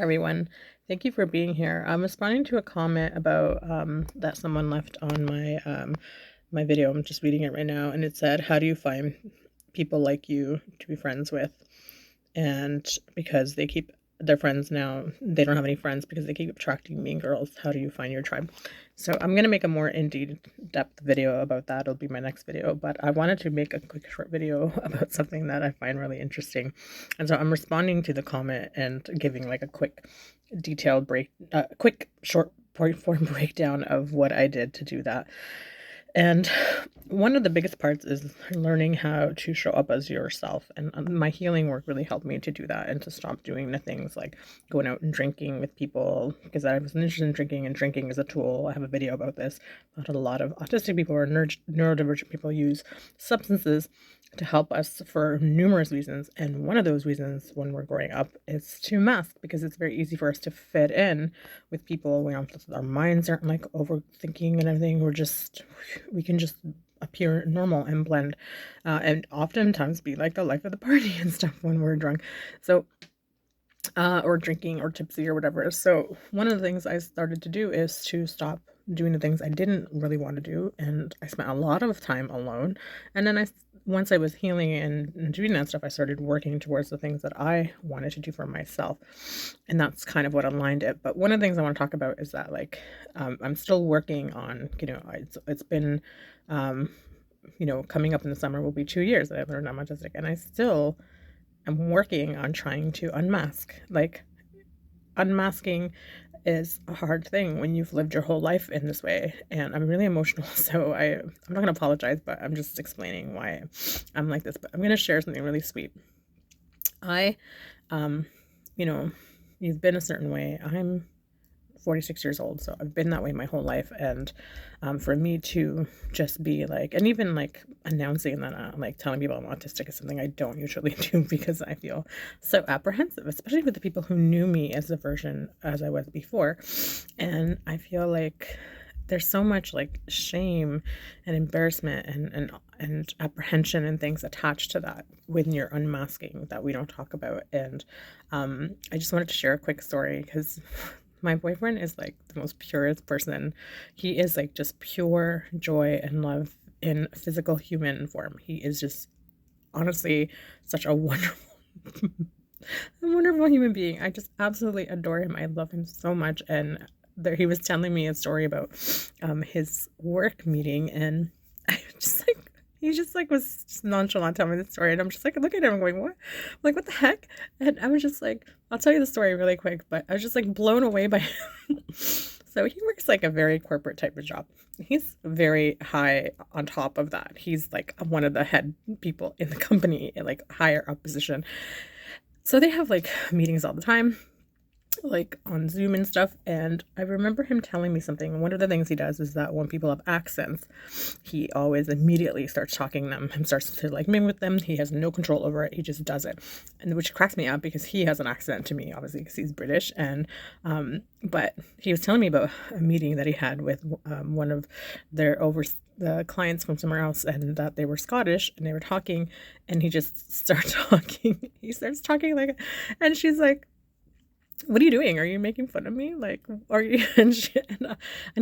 Everyone. Thank you for being here. I'm responding to a comment about that someone left on my video. I'm just reading it right now, and it said, "How do you find people like you to be friends with?" And because they keep their friends now, they don't have any friends because they keep attracting mean girls. How do you find your tribe? So I'm gonna make a more in-depth video about that. It'll be my next video, but I wanted to make a quick short video about something that I find really interesting. And so I'm responding to the comment and giving like a quick detailed quick short point form breakdown of what I did to do that. And one of the biggest parts is learning how to show up as yourself. And my healing work really helped me to do that and to stop doing the things like going out and drinking with people because I was interested in drinking, and drinking is a tool. I have a video about this. A lot of autistic people or neurodivergent people use substances to help us for numerous reasons. And one of those reasons when we're growing up is to mask, because it's very easy for us to fit in with people. Our minds aren't like overthinking and everything. We can just appear normal and blend, and oftentimes be like the life of the party and stuff when we're drunk. So or drinking or tipsy or whatever. So one of the things I started to do is to stop doing the things I didn't really want to do, and I spent a lot of time alone. And then once I was healing and doing that stuff, I started working towards the things that I wanted to do for myself, and that's kind of what aligned it. But one of the things I want to talk about is that I'm still working on, it's been coming up in the summer will be 2 years that I learned I'm autistic, and I still am working on trying to unmask. Like, unmasking is a hard thing when you've lived your whole life in this way, and I'm really emotional, so I'm not going to apologize, but I'm just explaining why I'm like this. But I'm going to share something really sweet. I you know you've been a certain way. I'm 46 years old, so I've been that way my whole life. And for me to just be like, and even like announcing that, like telling people I'm autistic is something I don't usually do because I feel so apprehensive, especially with the people who knew me as the version as I was before. And I feel like there's so much like shame and embarrassment and apprehension and things attached to that when you're unmasking that we don't talk about. And I just wanted to share a quick story because my boyfriend is like the most purest person. He is like just pure joy and love in physical human form. He is just honestly such a wonderful, a wonderful human being. I just absolutely adore him. I love him so much. And there, he was telling me a story about his work meeting, and I just like he just like was just nonchalant telling me the story, and I'm just like looking at him going, what? I'm like, what the heck? And I was just like, I'll tell you the story really quick, but I was just like blown away by him. So he works like a very corporate type of job. He's very high on top of that. He's like one of the head people in the company, like higher up position. So they have like meetings all the time, like on Zoom and stuff. And I remember him telling me something. One of the things he does is that when people have accents, he always immediately starts talking them and starts to like mimic with them. He has no control over it. He just does it. And which cracks me up because he has an accent to me, obviously, because he's British. And but he was telling me about a meeting that he had with one of the clients from somewhere else, and that they were Scottish, and they were talking, and he just starts talking. He starts talking like, and she's like, what are you doing? Are you making fun of me? Like, are you? And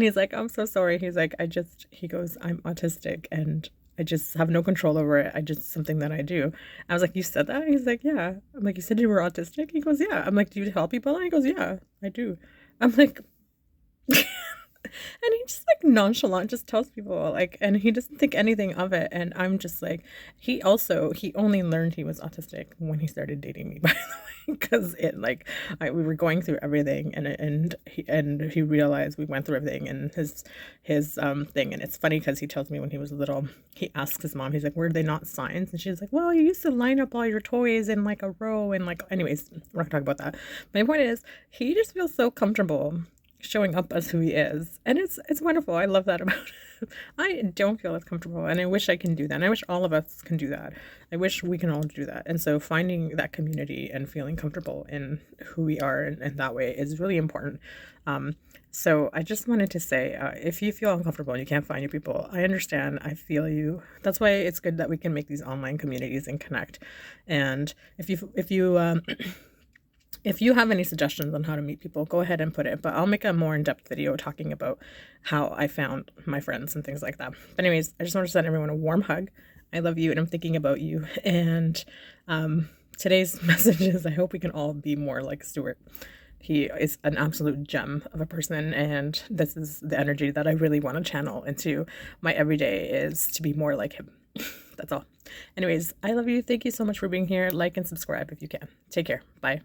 he's like, I'm so sorry. He's like, he goes, I'm autistic and I just have no control over it. Something that I do. I was like, you said that? He's like, yeah. I'm like, you said you were autistic? He goes, yeah. I'm like, do you tell people? And he goes, yeah, I do. I'm like, and he just like nonchalant just tells people like, and he doesn't think anything of it. And I'm just like, he only learned he was autistic when he started dating me, by the way, because it like we were going through everything, and he realized we went through everything, and his thing. And it's funny because he tells me when he was little, he asks his mom, he's like, were they not signs? And she's like, well, you used to line up all your toys in like a row, and like, anyways, we're not talking about that. My point is, he just feels so comfortable showing up as who he is, and it's wonderful. I love that about him. I don't feel as comfortable, and I wish I can do that, and I wish all of us can do that. I wish we can all do that. And so finding that community and feeling comfortable in who we are and that way is really important. So I just wanted to say, if you feel uncomfortable and you can't find your people, I understand. I feel you. That's why it's good that we can make these online communities and connect. And if you if you have any suggestions on how to meet people, go ahead and put it. But I'll make a more in-depth video talking about how I found my friends and things like that. But anyways, I just want to send everyone a warm hug. I love you and I'm thinking about you. And today's message is I hope we can all be more like Stuart. He is an absolute gem of a person, and this is the energy that I really want to channel into my everyday, is to be more like him. That's all. Anyways, I love you. Thank you so much for being here. Like and subscribe if you can. Take care. Bye.